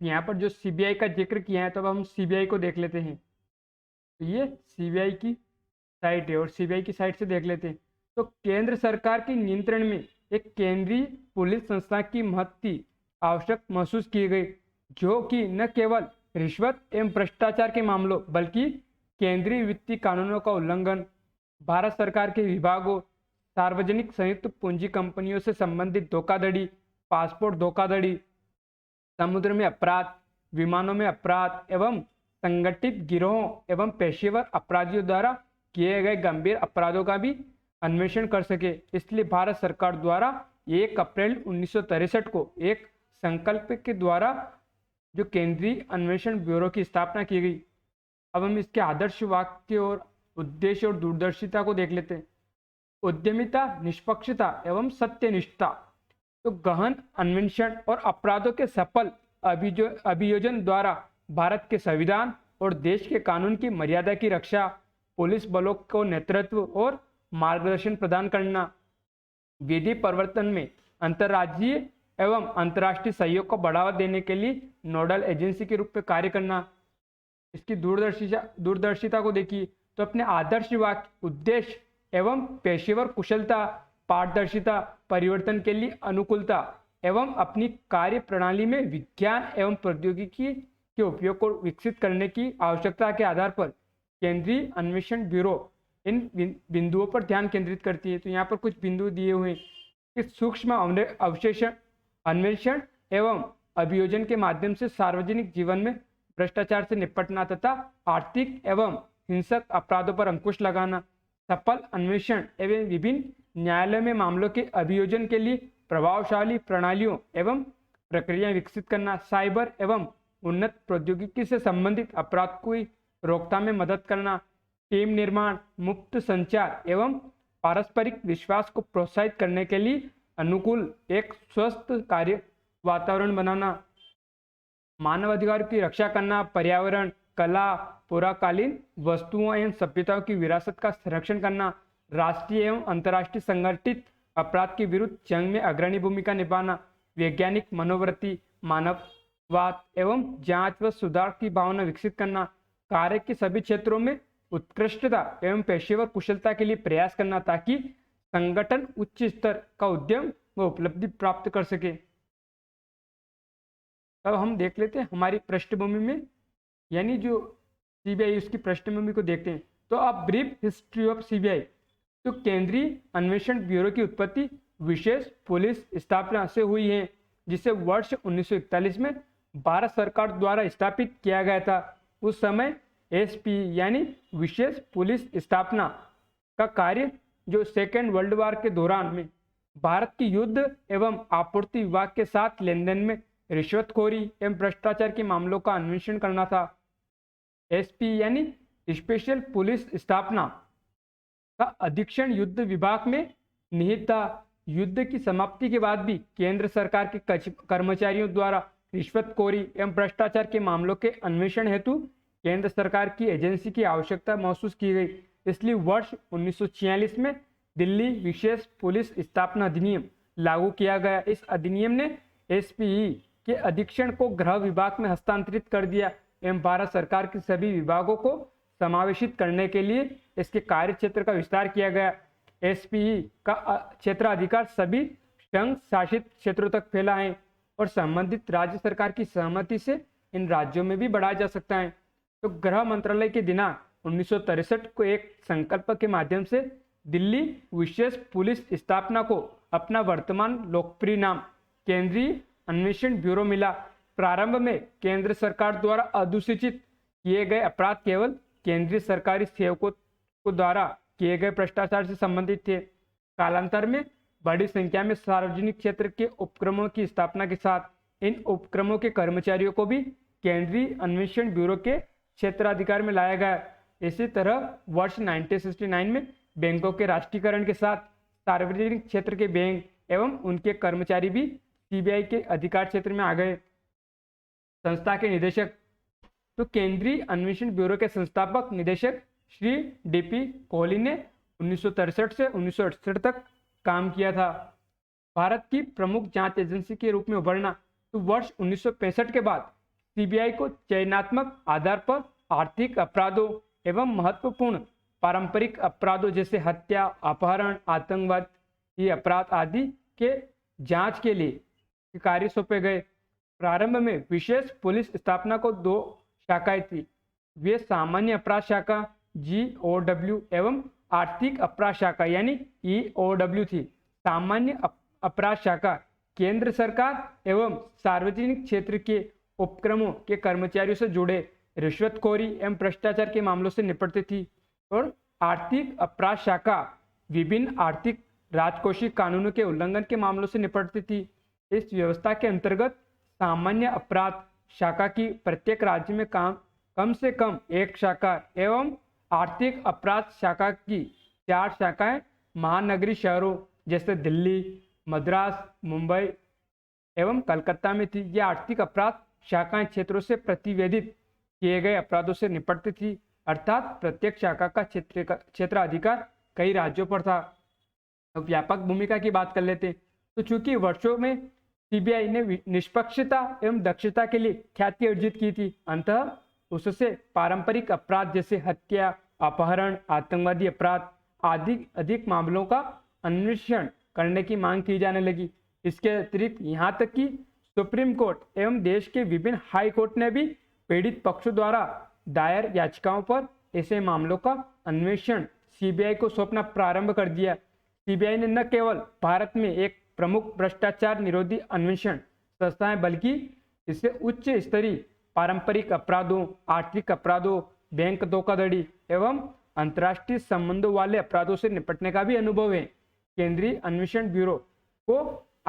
यहाँ पर जो सीबीआई का जिक्र किया है, तो अब हम सीबीआई को देख लेते हैं। तो ये सीबीआई की साइट है और सीबीआई की साइट से देख लेते हैं। तो केंद्र सरकार के नियंत्रण में एक केंद्रीय पुलिस संस्था की महत्ती आवश्यक महसूस की गई, जो कि न केवल रिश्वत एवं भ्रष्टाचार के मामलों बल्कि केंद्रीय वित्तीय कानूनों का उल्लंघन, भारत सरकार के विभागों, सार्वजनिक संयुक्त पूंजी कंपनियों से संबंधित धोखाधड़ी, पासपोर्ट धोखाधड़ी, समुद्र में अपराध, विमानों में अपराध एवं संगठित गिरोहों एवं पेशेवर अपराधियों द्वारा किए गए गंभीर अपराधों का भी अन्वेषण कर सके। इसलिए भारत सरकार द्वारा 1 अप्रैल 1963 को एक संकल्प के द्वारा जो केंद्रीय अन्वेषण ब्यूरो की स्थापना की गई। अब हम इसके आदर्श वाक्य और उद्देश्य और दूरदर्शिता को देख लेते हैं। उद्यमिता, निष्पक्षता एवं सत्यनिष्ठा। तो गहन अन्वेषण और अपराधों के सफल अभियोजन द्वारा भारत के संविधान और देश के कानून की मर्यादा की रक्षा, पुलिस बलों को नेतृत्व और मार्गदर्शन प्रदान करना, विधि प्रवर्तन में अंतर्राज्यीय एवं अंतर्राष्ट्रीय सहयोग को बढ़ावा देने के लिए नोडल एजेंसी के रूप में कार्य करना। इसकी दूरदर्शिता को देखिए तो अपने आदर्श वाक्य, उद्देश्य एवं पेशेवर कुशलता, पारदर्शिता, परिवर्तन के लिए अनुकूलता एवं अपनी कार्य प्रणाली में विज्ञान एवं प्रौद्योगिकी के उपयोग को विकसित करने की आवश्यकता के आधार पर केंद्रीय अन्वेषण ब्यूरो इन बिंदुओं पर ध्यान केंद्रित करती है। तो यहाँ पर कुछ बिंदु दिए हुए हैं कि सूक्ष्म अवशेषण अन्वेषण एवं अभियोजन के माध्यम से सार्वजनिक जीवन में भ्रष्टाचार से निपटना तथा आर्थिक एवं हिंसक अपराधों पर अंकुश लगाना, सफल अन्वेषण एवं विभिन्न न्यायालय में मामलों के अभियोजन के लिए प्रभावशाली प्रणालियों एवं प्रक्रियाएं विकसित करना, साइबर एवं उन्नत प्रौद्योगिकी से संबंधित अपराध की रोकथाम में मदद करना, टीम निर्माण, मुक्त संचार एवं पारस्परिक विश्वास को प्रोत्साहित करने के लिए अनुकूल एक स्वस्थ कार्य वातावरण बनाना, मानवाधिकारों की रक्षा करना, पर्यावरण, कला, पुराकालीन वस्तुओं एवं सभ्यताओं की विरासत का संरक्षण करना, राष्ट्रीय एवं अंतर्राष्ट्रीय संगठित अपराध के विरुद्ध जंग में अग्रणी भूमिका निभाना, वैज्ञानिक मनोवृत्ति, मानववाद एवं जांच व सुधार की भावना विकसित करना, कार्य के सभी क्षेत्रों में उत्कृष्टता एवं पेशेवर कुशलता के लिए प्रयास करना ताकि संगठन उच्च स्तर का उद्यम व उपलब्धि प्राप्त कर सके। अब हम देख लेते हैं हमारी पृष्ठभूमि में, यानी जो सीबीआई उसकी पृष्ठभूमि को देखते हैं। तो अब ब्रीफ हिस्ट्री ऑफ सीबीआई। तो केंद्रीय अन्वेषण ब्यूरो की उत्पत्ति विशेष पुलिस स्थापना से हुई है, जिसे वर्ष 1941 में भारत सरकार द्वारा स्थापित किया गया था। उस समय एसपी यानी विशेष पुलिस स्थापना का कार्य जो सेकेंड वर्ल्ड वॉर के दौरान में भारत की युद्ध एवं आपूर्ति विभाग के साथ लेन देन में रिश्वतखोरी एवं भ्रष्टाचार के मामलों का अन्वेषण करना था। एसपी यानी स्पेशल पुलिस स्थापना का अधीक्षण युद्ध विभाग में निहित था। युद्ध की समाप्ति के बाद भी केंद्र सरकार के कर्मचारियों द्वारा रिश्वतखोरी एवं भ्रष्टाचार के मामलों के अन्वेषण हेतु केंद्र सरकार की एजेंसी की आवश्यकता महसूस की गई। इसलिए वर्ष 1946 में दिल्ली विशेष पुलिस स्थापना अधिनियम लागू किया गया। इस अधिनियम ने एसपीई के अधीक्षण को गृह विभाग में हस्तांतरित कर दिया एवं भारत सरकार के सभी विभागों को समावेशित करने के लिए इसके कार्य क्षेत्र का विस्तार किया गया। एसपीई का क्षेत्राधिकार सभी संघ शासित क्षेत्रों तक फैला है और संबंधित राज्य सरकार की सहमति से इन राज्यों में भी बढ़ाया जा सकता है। तो गृह मंत्रालय के दिनांक 1963 को एक संकल्प के माध्यम से दिल्ली विशेष पुलिस स्थापना को अपना वर्तमान लोकप्रिय नाम केंद्रीय अन्वेषण ब्यूरो मिला। प्रारंभ में केंद्र सरकार द्वारा अधिसूचित किए गए अपराध केवल केंद्रीय सरकारी सेवकों द्वारा किए गए भ्रष्टाचार से संबंधित थे। कालांतर में बड़ी संख्या में सार्वजनिक क्षेत्र के उपक्रमों की स्थापना के साथ इन उपक्रमों के कर्मचारियों को भी केंद्रीय अन्वेषण ब्यूरो के क्षेत्राधिकार में लाया गया। इसी तरह वर्ष 1969 में बैंकों के राष्ट्रीयकरण के साथ सार्वजनिक क्षेत्र के बैंक एवं उनके कर्मचारी भी सीबीआई के अधिकार क्षेत्र में आ गए। संस्था के निदेशक। तो केंद्रीय अन्वेषण ब्यूरो के संस्थापक निदेशक श्री डीपी कोहली ने 1963 से 1968 तक काम किया था। भारत की प्रमुख जांच एजेंसी के रूप में उभरना। तो वर्ष 1965 के बाद सीबीआई को चयनात्मक आधार पर आर्थिक अपराधों एवं महत्वपूर्ण पारंपरिक अपराधों जैसे हत्या, अपहरण, आतंकवादी अपराध आदि के जांच के लिए कार्य सौंपे गए। प्रारंभ में विशेष पुलिस स्थापना को 2 शाखाएं थी। वे सामान्य अपराध शाखा GOW एवं आर्थिक अपराध शाखा यानी EOW थी। सामान्य अपराध शाखा केंद्र सरकार एवं सार्वजनिक क्षेत्र के उपक्रमों के कर्मचारियों से जुड़े रिश्वतखोरी एवं भ्रष्टाचार के मामलों से निपटती थी और आर्थिक अपराध शाखा विभिन्न आर्थिक राजकोषीय कानूनों के उल्लंघन के मामलों से निपटती थी। इस व्यवस्था के अंतर्गत सामान्य अपराध शाखा की प्रत्येक राज्य में कम से कम एक शाखा एवं आर्थिक अपराध शाखा की 4 शाखाएं महानगरीय शहरों जैसे दिल्ली, मद्रास, मुंबई एवं कलकत्ता में थी। ये आर्थिक अपराध शाखाएं क्षेत्रों से प्रतिवेदित किए गए अपराधों से निपटती थी, अर्थात प्रत्येक शाखा का क्षेत्राधिकार कई राज्यों पर था। अब व्यापक भूमिका की बात कर लेते हैं। तो चूंकि वर्षों में सीबीआई ने निष्पक्षता एवं दक्षता के लिए ख्याति अर्जित की थी, अंततः उससे पारंपरिक अपराध जैसे हत्या, अपहरण, आतंकवादी अपराध आदि अधिक मामलों का अन्वेषण करने की मांग की जाने लगी। इसके अतिरिक्त यहाँ तक कि सुप्रीम कोर्ट एवं देश के विभिन्न हाई कोर्ट ने भी पीड़ित पक्षों द्वारा दायर याचिकाओं पर ऐसे मामलों का अन्वेषण सीबीआई को सौंपना प्रारंभ कर दिया। सीबीआई ने न केवल भारत में एक प्रमुख भ्रष्टाचार निरोधी अन्वेषण संस्था है, बल्कि इसे उच्च स्तरीय पारंपरिक अपराधों, आर्थिक अपराधों, बैंक धोखाधड़ी एवं अंतर्राष्ट्रीय संबंधों वाले अपराधों से निपटने का भी अनुभव है। केंद्रीय अन्वेषण ब्यूरो को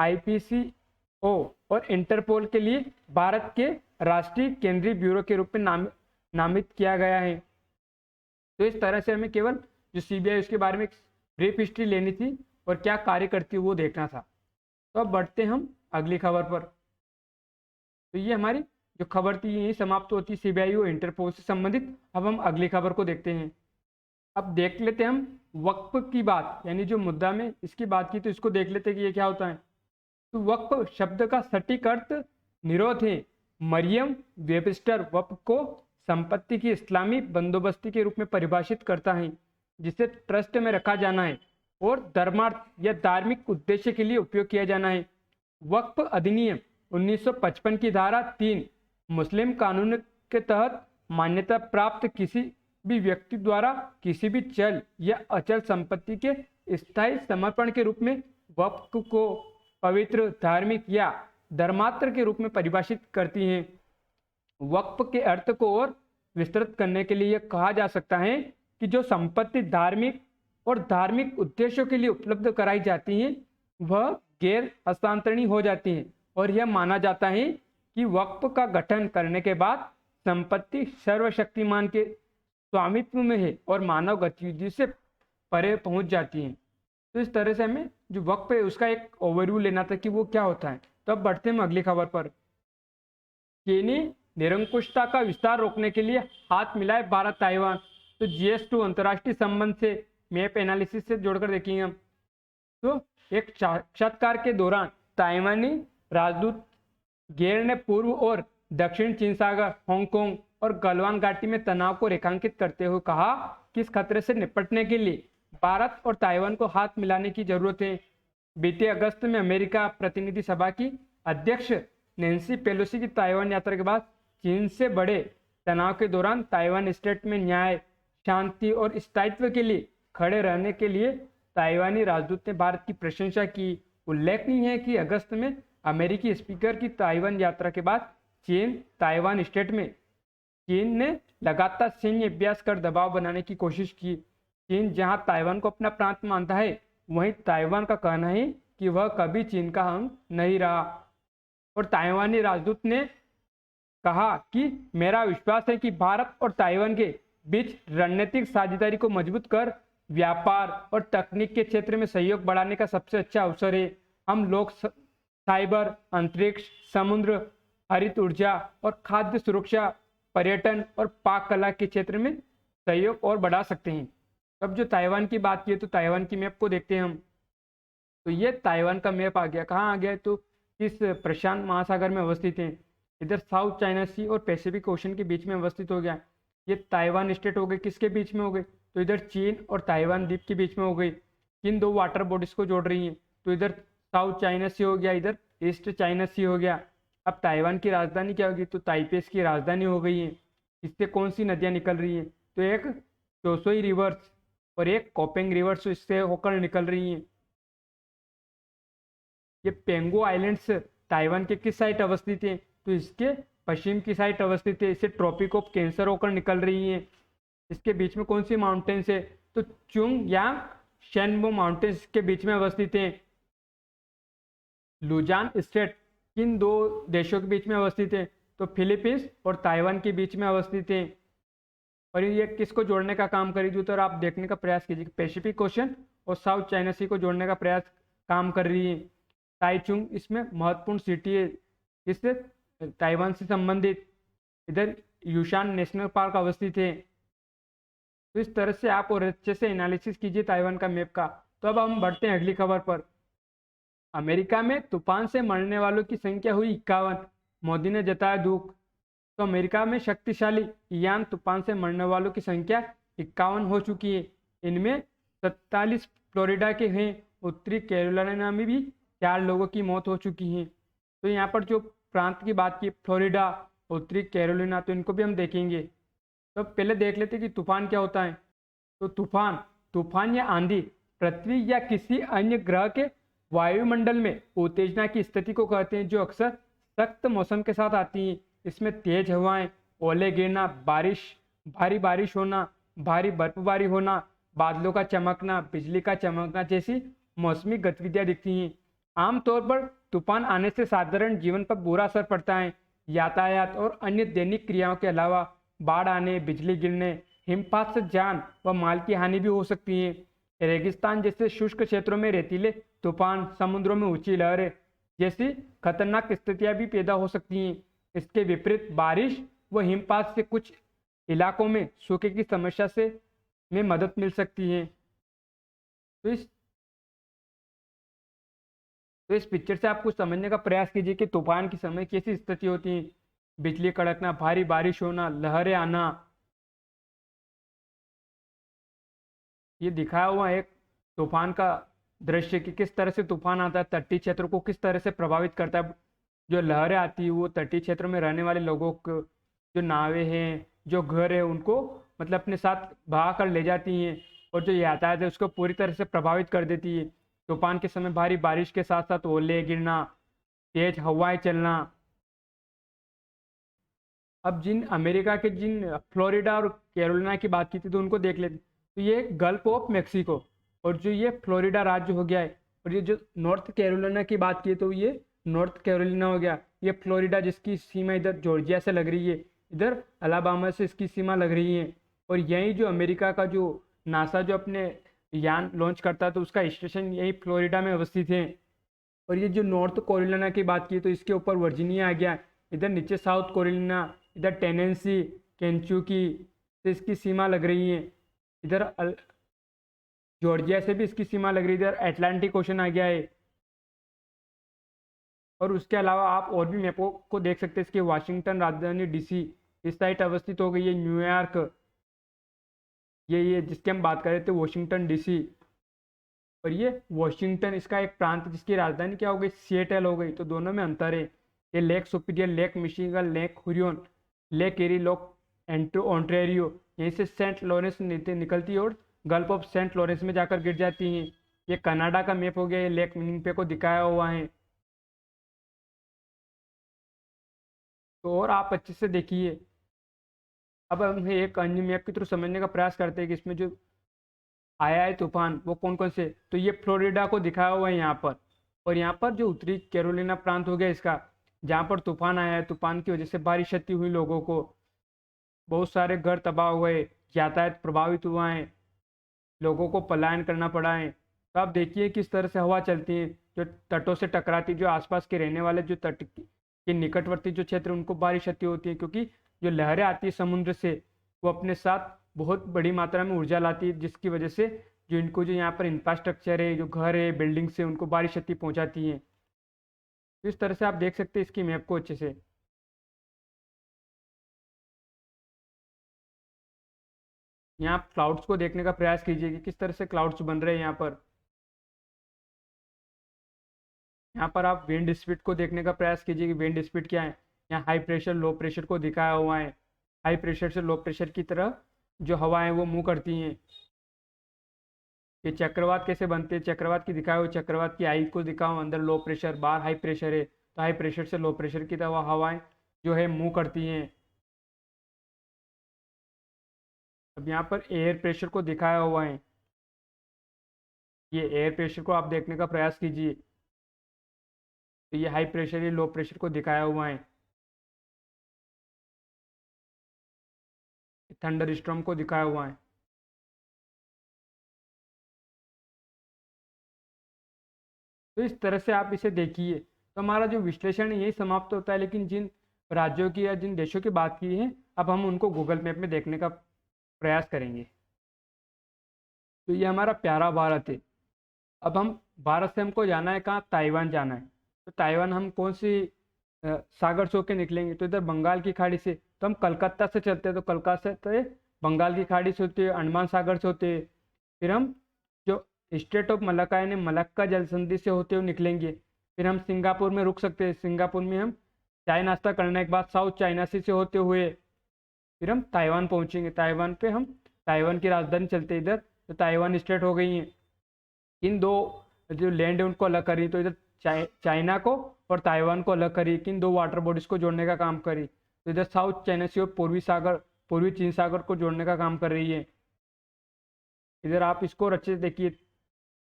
IPCO और इंटरपोल के लिए भारत के राष्ट्रीय केंद्रीय ब्यूरो के रूप में नामित किया गया है। तो इस तरह से हमें केवल जो सीबीआई उसके बारे में एक ब्रीफ हिस्ट्री लेनी थी और क्या कार्य करती है वो देखना था। तो अब बढ़ते हम अगली खबर पर। तो ये हमारी जो खबर थी यही समाप्त होती सीबीआई और इंटरपोल से संबंधित। अब हम अगली खबर को देखते हैं। अब देख लेते हैं हम वक्फ की बात, यानी जो मुद्दा में इसकी बात की तो इसको देख लेते हैं कि ये क्या होता है। तो वक्फ शब्द का सटीक अर्थ निरोध है। मरियम वेबस्टर वक्फ को संपत्ति की इस्लामी बंदोबस्ती के रूप में परिभाषित करता है जिसे ट्रस्ट में रखा जाना है और धर्मार्थ या धार्मिक उद्देश्य के लिए उपयोग किया जाना है। वक्फ अधिनियम 1955 की धारा 3 मुस्लिम कानून के तहत मान्यता प्राप्त किसी भी व्यक्ति द्वारा किसी भी चल या अचल संपत्ति के स्थायी समर्पण के रूप में वक्फ को पवित्र, धार्मिक या धर्मात्र के रूप में परिभाषित करती हैं। वक्फ के अर्थ को और विस्तृत करने के लिए यह कहा जा सकता है कि जो संपत्ति धार्मिक और धार्मिक उद्देश्यों के लिए उपलब्ध कराई जाती है वह गैर हस्तांतरणीय हो जाती है और यह माना जाता है कि वक्फ का गठन करने के बाद संपत्ति सर्वशक्तिमान के स्वामित्व में है और मानव गतिविधि से परे पहुंच जाती है। तो इस तरह से हमें जो वक्फ है उसका एक ओवरव्यू लेना था कि वो क्या होता है। तो अब बढ़ते हैं अगली खबर पर। चीनी निरंकुशता का विस्तार रोकने के लिए हाथ मिलाए भारत ताइवान। तो GS2 अंतर्राष्ट्रीय संबंध से मैप एनालिसिस से जोड़कर देखेंगे हम। तो एक साक्षात्कार के दौरान ताइवानी राजदूत गेर ने पूर्व और दक्षिण चीन सागर, हांगकांग और गलवान घाटी में तनाव को रेखांकित करते हुए कहा कि इस खतरे से निपटने के लिए भारत और ताइवान को हाथ मिलाने की जरूरत है। बीते अगस्त में अमेरिका प्रतिनिधि सभा की अध्यक्ष नैन्सी पेलोसी की ताइवान यात्रा के बाद चीन से बड़े तनाव के दौरान ताइवान स्टेट में न्याय, शांति और स्थायित्व के लिए खड़े रहने के लिए ताइवानी राजदूत ने भारत की प्रशंसा की। उल्लेखनीय है कि अगस्त में अमेरिकी स्पीकर की ताइवान यात्रा के बाद ताइवान स्टेट में चीन ने लगातार सैन्य अभ्यास कर दबाव बनाने की कोशिश की। चीन जहां ताइवान को अपना प्रांत मानता है, वहीं ताइवान का कहना है कि वह कभी चीन का अंग नहीं रहा। और ताइवानी राजदूत ने कहा कि मेरा विश्वास है कि भारत और ताइवान के बीच रणनीतिक साझेदारी को मजबूत कर व्यापार और तकनीक के क्षेत्र में सहयोग बढ़ाने का सबसे अच्छा अवसर है। हम लोग साइबर, अंतरिक्ष, समुद्र, हरित ऊर्जा और खाद्य सुरक्षा, पर्यटन और पाक कला के क्षेत्र में सहयोग और बढ़ा सकते हैं। अब जो ताइवान की बात की है तो ताइवान की मैप को देखते हैं हम। तो ये ताइवान का मैप आ गया। कहाँ आ गया है? तो इस प्रशांत महासागर में अवस्थित है। इधर साउथ चाइना सी और पैसिफिक ओशन के बीच में अवस्थित हो गया। ये ताइवान स्टेट हो गई, किसके बीच में हो गई, तो इधर चीन और ताइवान द्वीप के बीच में हो गई। किन दो वाटर बॉडीज को जोड़ रही हैं, तो इधर साउथ चाइना सी हो गया, इधर ईस्ट चाइना सी हो गया। अब ताइवान की राजधानी क्या होगी, तो ताइपेस की राजधानी हो गई है। इससे कौन सी नदियाँ निकल रही हैं, तो एक चोसोई रिवर्स और एक कोपेंग रिवर्स इससे होकर निकल रही हैं। ये पेंगो आइलैंड्स ताइवान के किस साइड अवस्थित है, तो इसके पश्चिम की साइड अवस्थित है। इसे ट्रॉपिक ऑफ कैंसर होकर निकल रही हैं। इसके बीच में कौन सी माउंटेन्स है, तो चुंग यांग शेनबो माउंटेन्स के बीच में अवस्थित है। लुजान स्टेट किन दो देशों के बीच में अवस्थित है, तो फिलीपींस और ताइवान के बीच में अवस्थित है। और ये किसको जोड़ने का काम करेगी, तो आप देखने का प्रयास कीजिए, पैसिफिक ओशन और साउथ चाइना सी को जोड़ने का प्रयास काम कर रही है। ताइचुंग इसमें महत्वपूर्ण सिटी है, इससे ताइवान से संबंधित। इधर यूशान नेशनल पार्क अवस्थित है। तो इस तरह से आप और अच्छे से एनालिसिस कीजिए ताइवान का मैप का। तो अब हम बढ़ते हैं अगली खबर पर। अमेरिका में तूफान से मरने वालों की संख्या हुई 51, मोदी ने जताया दुख। तो अमेरिका में शक्तिशाली इयान तूफान से मरने वालों की संख्या 51 हो चुकी है। इनमें 47 फ्लोरिडा के हैं। उत्तरी कैरोलिना में भी 4 लोगों की मौत हो चुकी है। तो यहाँ पर जो प्रांत की बात की, फ्लोरिडा, उत्तरी कैरोलिना, तो इनको भी हम देखेंगे। तो पहले देख लेते कि तूफान क्या होता है। तो तूफान तूफान या आंधी पृथ्वी या किसी अन्य ग्रह के वायुमंडल में उत्तेजना की स्थिति को कहते हैं, जो अक्सर सख्त मौसम के साथ आती हैं। इसमें तेज हवाएं, ओले गिरना, बारिश, भारी बारिश होना, भारी बर्फबारी होना, बादलों का चमकना, बिजली का चमकना जैसी मौसमी गतिविधियां दिखती हैं। आमतौर पर तूफान आने से साधारण जीवन पर बुरा असर पड़ता है। यातायात और अन्य दैनिक क्रियाओं के अलावा बाढ़ आने, बिजली गिरने, हिमपात से जान व माल की हानि भी हो सकती है। रेगिस्तान जैसे शुष्क क्षेत्रों में रेतीले तूफान, समुद्रों में ऊंची लहरें जैसी खतरनाक स्थितियां भी पैदा हो सकती हैं। इसके विपरीत बारिश व हिमपात से कुछ इलाकों में सूखे की समस्या से में मदद मिल सकती है। तो इस पिक्चर से आप कुछ समझने का प्रयास कीजिए कि तूफान के समय कैसी स्थिति होती है। बिजली कड़कना, भारी बारिश होना, लहरें आना। ये दिखाया हुआ एक तूफान का दृश्य कि किस तरह से तूफान आता है, तटीय क्षेत्र को किस तरह से प्रभावित करता है। जो लहरें आती है वो तटीय क्षेत्र में रहने वाले लोगों को, जो नावें हैं, जो घर है, उनको मतलब अपने साथ बहा कर ले जाती हैं। और जो यातायात है उसको पूरी तरह से प्रभावित कर देती है। तूफान के समय भारी बारिश के साथ साथ ओले गिरना, तेज हवाएं चलना। अब जिन फ्लोरिडा और कैरोलिना की बात की थी, तो उनको देख लेते। तो ये गल्फ ऑफ मेक्सिको और जो ये फ्लोरिडा राज्य हो गया है। और ये जो नॉर्थ कैरोलिना की बात की, तो ये नॉर्थ कैरोलिना हो गया। ये फ्लोरिडा जिसकी सीमा इधर जॉर्जिया से लग रही है, इधर अलाबामा से इसकी सीमा लग रही है। और यही जो अमेरिका का जो नासा जो अपने यान लॉन्च करता है, तो उसका स्टेशन यही फ्लोरिडा में अवस्थित है। और ये जो नॉर्थ कैरोलिना की बात की, तो इसके ऊपर वर्जीनिया आ गया। इधर नीचे साउथ कैरोलिना, इधर टेनेंसी, केंचुकी से इसकी सीमा लग रही है। इधर जॉर्जिया से भी इसकी सीमा लग रही है। इधर अटलांटिक ओशन आ गया है। और उसके अलावा आप और भी मैपों को देख सकते हैं। इसके वाशिंगटन राजधानी डीसी इस साइड अवस्थित हो गई है। न्यूयॉर्क, ये जिसकी हम बात कर रहे थे, वॉशिंगटन डीसी। और ये वॉशिंगटन इसका एक प्रांत जिसकी राजधानी क्या हो गई, सिएटल हो गई। तो दोनों में अंतर है। ये lake Superior, lake Michigan, lake Huron, lake Erie, lake Ontario, यहीं से सेंट लॉरेंस निकलती है और गल्फ ऑफ सेंट लॉरेंस में जाकर गिर जाती हैं। ये कनाडा का मैप हो गया। ये लेक विनिपेग को दिखाया हुआ है। तो और आप अच्छे से देखिए। अब हम एक अन्य मैप के थ्रू समझने का प्रयास करते हैं कि इसमें जो आया है तूफान वो कौन कौन से। तो ये फ्लोरिडा को दिखाया हुआ है यहाँ पर। और यहाँ पर जो उत्तरी कैरोलिना प्रांत हो गया इसका, जहाँ पर तूफान आया है, तूफान की वजह से भारी क्षति हुई लोगों को, बहुत सारे घर तबाह हुए, यातायात प्रभावित हुआ है, लोगों को पलायन करना पड़ा है। तो आप देखिए किस तरह से हवा चलती है, जो तटों से टकराती, जो आसपास के रहने वाले जो तट के निकटवर्ती जो क्षेत्र उनको भारी क्षति होती है। क्योंकि जो लहरें आती है समुद्र से, वो अपने साथ बहुत बड़ी मात्रा में ऊर्जा लाती है, जिसकी वजह से जो इनको जो यहाँ पर इंफ्रास्ट्रक्चर है, जो घर है, बिल्डिंग्स है, उनको भारी क्षति पहुँचाती है। तो इस तरह से आप देख सकते हैं इसकी मैप को अच्छे से। यहाँ आप क्लाउड्स को देखने का प्रयास कीजिए कि किस तरह से क्लाउड्स बन रहे हैं यहाँ पर। यहाँ पर आप विंड स्पीड को देखने का प्रयास कीजिए कि विंड स्पीड क्या है। यहाँ हाई प्रेशर लो प्रेशर को दिखाया हुआ है। हाई प्रेशर से लो प्रेशर की तरह जो हवाएं वो मूव करती हैं। ये चक्रवात कैसे बनते हैं, चक्रवात की दिखाए हुए चक्रवात की आई को दिखाओ, अंदर लो प्रेशर बाहर हाई प्रेशर है, तो हाई प्रेशर से लो प्रेशर की तरह हवाएं जो है मूव करती हैं। अब यहाँ पर एयर प्रेशर को दिखाया हुआ है। ये एयर प्रेशर को आप देखने का प्रयास कीजिए, तो ये हाई प्रेशर ये लो प्रेशर को दिखाया हुआ है। थंडर स्टॉर्म को दिखाया हुआ है। तो इस तरह से आप इसे देखिए, तो हमारा जो विश्लेषण है यही समाप्त होता है। लेकिन जिन राज्यों की या जिन देशों की बात की है, अब हम उनको गूगल मैप में देखने का प्रयास करेंगे। तो ये हमारा प्यारा भारत है। अब हम भारत से हमको जाना है कहाँ, ताइवान जाना है। तो ताइवान हम कौन सी सागर से होके निकलेंगे, तो इधर बंगाल की खाड़ी से। तो हम कलकत्ता से चलते हैं, तो कलकत्ता से बंगाल की खाड़ी से होते हैं, अंडमान सागर से होते हैं। फिर हम जो स्टेट ऑफ मलक्का यानी मलक्का जल संधि से होते हुए निकलेंगे। फिर हम सिंगापुर में रुक सकते हैं। सिंगापुर में हम चाय नाश्ता करने के बाद साउथ चाइना सी से होते हुए फिर हम ताइवान पहुंचेंगे। ताइवान पे हम ताइवान की राजधानी चलते हैं इधर। तो ताइवान स्टेट हो गई है। इन दो जो लैंड है उनको अलग करी, तो इधर चाइना को और ताइवान को अलग करी, किन दो वाटर बॉडीज को जोड़ने का काम करी। तो इधर साउथ चाइना सी और पूर्वी चीन सागर को जोड़ने का काम कर रही है। इधर आप इसको अच्छे से देखिए,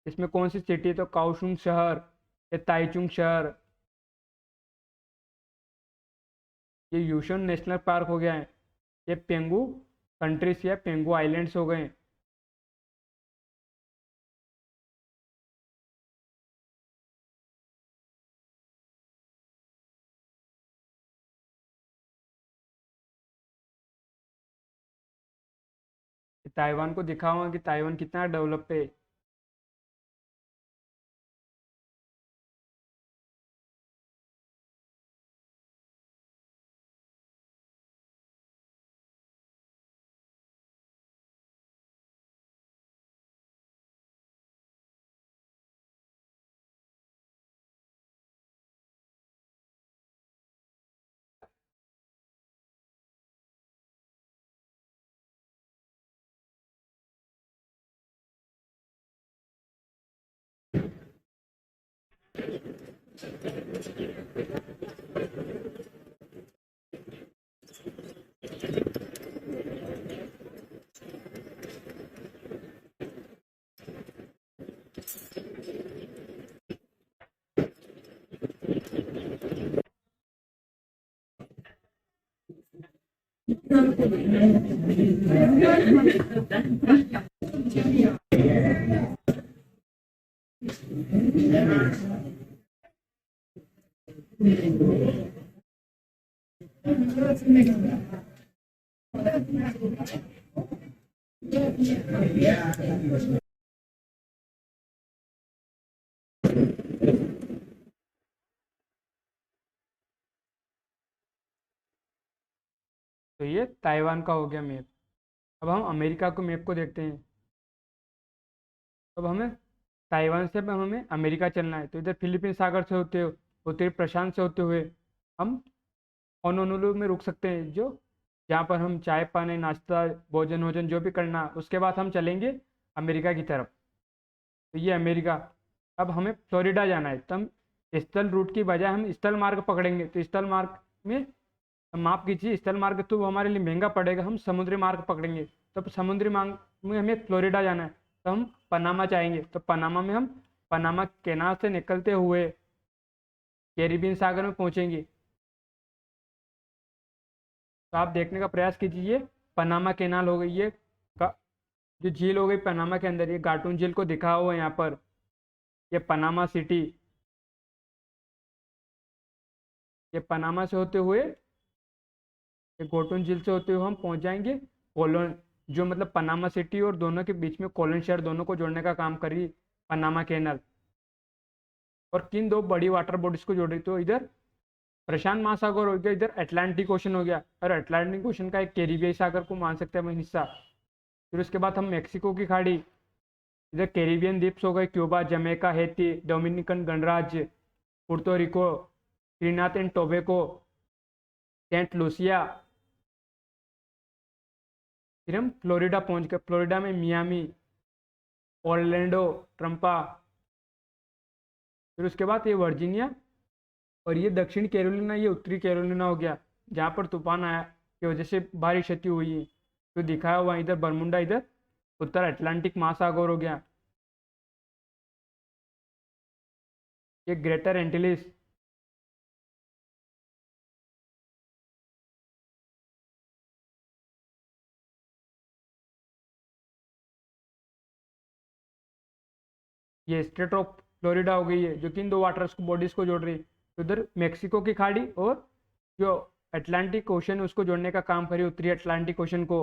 इसमें कौन सी सिटी है, तो काओशुंग शहर या ताइचुंग शहर। ये यूशुन नेशनल पार्क हो गया है। ये पेंगू कंट्रीज या पेंगू आइलैंड्स हो गए। ताइवान को दिखाऊंगा कि ताइवान कितना डेवलप है। तो ये ताइवान का हो गया मैप। अब हम अमेरिका को मैप को देखते हैं। अब हमें ताइवान से अब हमें अमेरिका चलना है। तो इधर फिलीपींस सागर से होते होते हुए प्रशांत से होते हुए हम होनोलुलु में रुक सकते हैं, जो जहाँ पर हम चाय पानी नाश्ता भोजन वोजन जो भी करना, उसके बाद हम चलेंगे अमेरिका की तरफ। तो ये अमेरिका। अब हमें फ्लोरिडा जाना है, तो हम स्थल रूट की बजाय हम स्थल मार्ग पकड़ेंगे। तो स्थल मार्ग में माफ कीजिए, स्थल मार्ग तो वो हमारे लिए महंगा पड़ेगा, हम समुद्री मार्ग पकड़ेंगे। तो समुद्री मार्ग में हमें फ्लोरिडा जाना है, तो हम पनामा चाहेंगे। तो पनामा में हम पनामा कैनाल से निकलते हुए कैरिबियन सागर में पहुंचेंगे। तो आप देखने का प्रयास कीजिए, पनामा कैनाल हो गई है जो झील हो गई पनामा के अंदर। ये गाटून झील को दिखा हुआ है यहाँ पर। ये पनामा सिटी, ये पनामा से होते हुए ये गोटून झील से होते हुए हम पहुंच जाएंगे कोलोन, जो मतलब पनामा सिटी और दोनों के बीच में कोलन शहर दोनों को जोड़ने का काम करी पनामा कैनल। और किन दो बड़ी वाटर बॉडीज को जोड़ रही, तो इधर प्रशांत महासागर हो गया, इधर अटलांटिक ओशन हो गया। और अटलांटिक ओशन का एक कैरिबियाई सागर को मान सकते हैं हम हिस्सा। फिर उसके बाद हम मेक्सिको की खाड़ी, इधर कैरिबियन द्वीप्स हो गए, क्यूबा, जमैका, हैती, डोमिनिकन गणराज्य, Puerto Rico, Trinidad and Tobago, Saint Lucia. फिर हम फ्लोरिडा पहुंच गए, फ्लोरिडा में मियामी, ऑरलैंडो, ट्रम्पा। फिर उसके बाद ये वर्जीनिया, और ये दक्षिण कैरोलिना, ये उत्तरी कैरोलिना हो गया, जहाँ पर तूफान आया की वजह से भारी क्षति हुई है। तो दिखाया हुआ इधर बरमुंडा, इधर उत्तर अटलांटिक महासागर हो गया। ये ग्रेटर एंटिलिस, ये स्टेट ऑफ फ्लोरिडा हो गई है, जो कि इन दो वाटर बॉडीज को जोड़ रही है। तो उधर मेक्सिको की खाड़ी और जो अटलांटिक ओशन है उसको जोड़ने का काम करी, उत्तरी अटलांटिक ओशन को।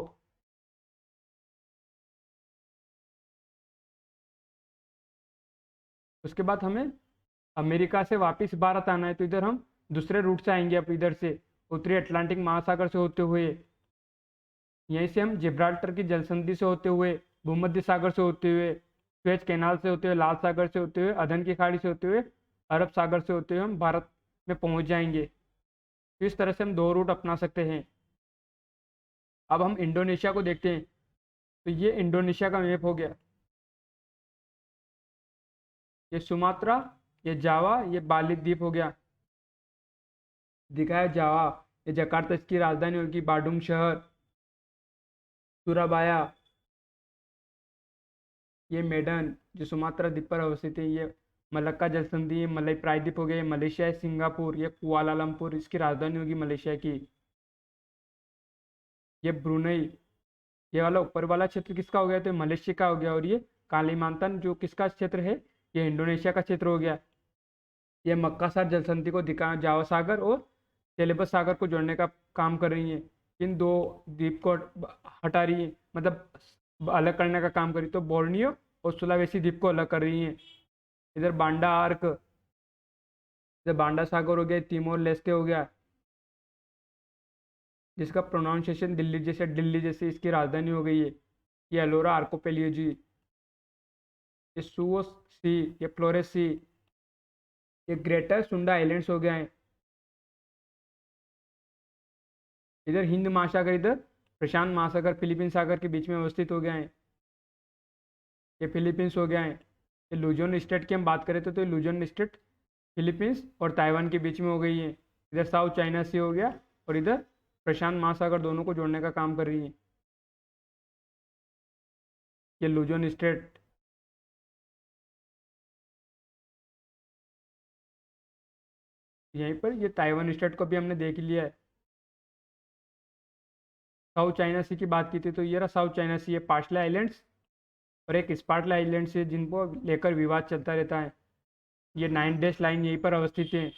उसके बाद हमें अमेरिका से वापस भारत आना है, तो इधर हम दूसरे रूट से आएंगे, अब इधर से उत्तरी अटलांटिक महासागर से होते हुए, यहीं से हम जिब्राल्टर की जलसंधि से होते हुए, भूमध्य सागर से होते हुए, सुएज कैनाल से होते हुए, लाल सागर से होते हुए, अदन की खाड़ी से होते हुए, अरब सागर से होते हुए हम भारत में पहुंच जाएंगे। तो इस तरह से हम दो रूट अपना सकते हैं। अब हम इंडोनेशिया को देखते हैं, तो ये इंडोनेशिया का मैप हो गया, ये सुमात्रा, ये जावा, ये बाली द्वीप हो गया, दिखाया जावा। ये जकार्ता इसकी राजधानी होगी, बाडुंग शहर, सुराबाया, ये मेडन जो सुमात्रा द्वीप पर अवस्थित है, ये मलक्का जलसंधि, ये मलय प्रायद्वीप हो गया, ये मलेशिया है, सिंगापुर, ये कुआलालंपुर इसकी राजधानी होगी मलेशिया की, ये ब्रुनई। ये वाला ऊपर वाला क्षेत्र किसका हो गया, तो मलेशिया का हो गया। और ये कालीमांतन जो किसका क्षेत्र है, ये इंडोनेशिया का क्षेत्र हो गया। ये मक्कासार जलसंधि को दिखा, जावा सागर और सेलेबस सागर को जोड़ने का काम कर रही है, इन दो द्वीप को हटा रही है, मतलब अलग करने का काम कर रही है। तो बोर्नियो और सुलावेसी द्वीप को अलग कर रही है। इधर बांडा आर्क, इधर बांडा सागर हो गया, तिमोर लेस्टे हो गया, जिसका प्रोनाउंसिएशन दिल्ली जैसे इसकी राजधानी हो गई है। ये एलोरा आर्कोपेलियोजी, ये सुओ सी, ये फ्लोरेस सी, ये ग्रेटर सुंडा आइलैंड्स हो गए हैं। इधर हिंद महासागर, इधर प्रशांत महासागर फिलीपींस सागर के बीच में अवस्थित हो गए हैं, ये फिलीपींस हो गया है। ये लुजोन स्टेट की हम बात करें तो ये लुजोन स्टेट फिलीपींस और ताइवान के बीच में हो गई है। इधर साउथ चाइना सी हो गया, और इधर प्रशांत महासागर, दोनों को जोड़ने का काम कर रही है, ये लुजोन स्टेट। यहीं पर ये ताइवान स्टेट को भी हमने देख लिया है। साउथ चाइना सी की बात की थी, तो ये रहा साउथ चाइना सी, ये पार्शले आइलैंड्स और एक स्पार्टला आइलैंड्स है, जिनको लेकर विवाद चलता रहता है। ये 9 डैश लाइन यहीं पर अवस्थित है,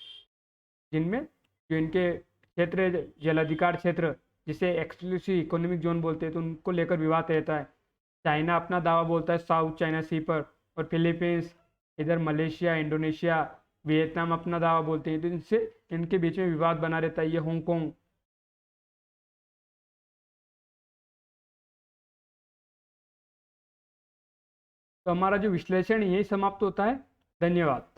जिनमें जो इनके क्षेत्र है, जलाधिकार क्षेत्र, जिसे एक्सक्लूसिव इकोनॉमिक जोन बोलते हैं, तो उनको लेकर विवाद रहता है। चाइना अपना दावा बोलता है साउथ चाइना सी पर, और फिलीपींस, इधर मलेशिया, इंडोनेशिया, वियतनाम अपना दावा बोलते हैं, तो इनसे इनके बीच में विवाद बना रहता है। ये हांगकांग। तो हमारा जो विश्लेषण यही समाप्त होता है। धन्यवाद।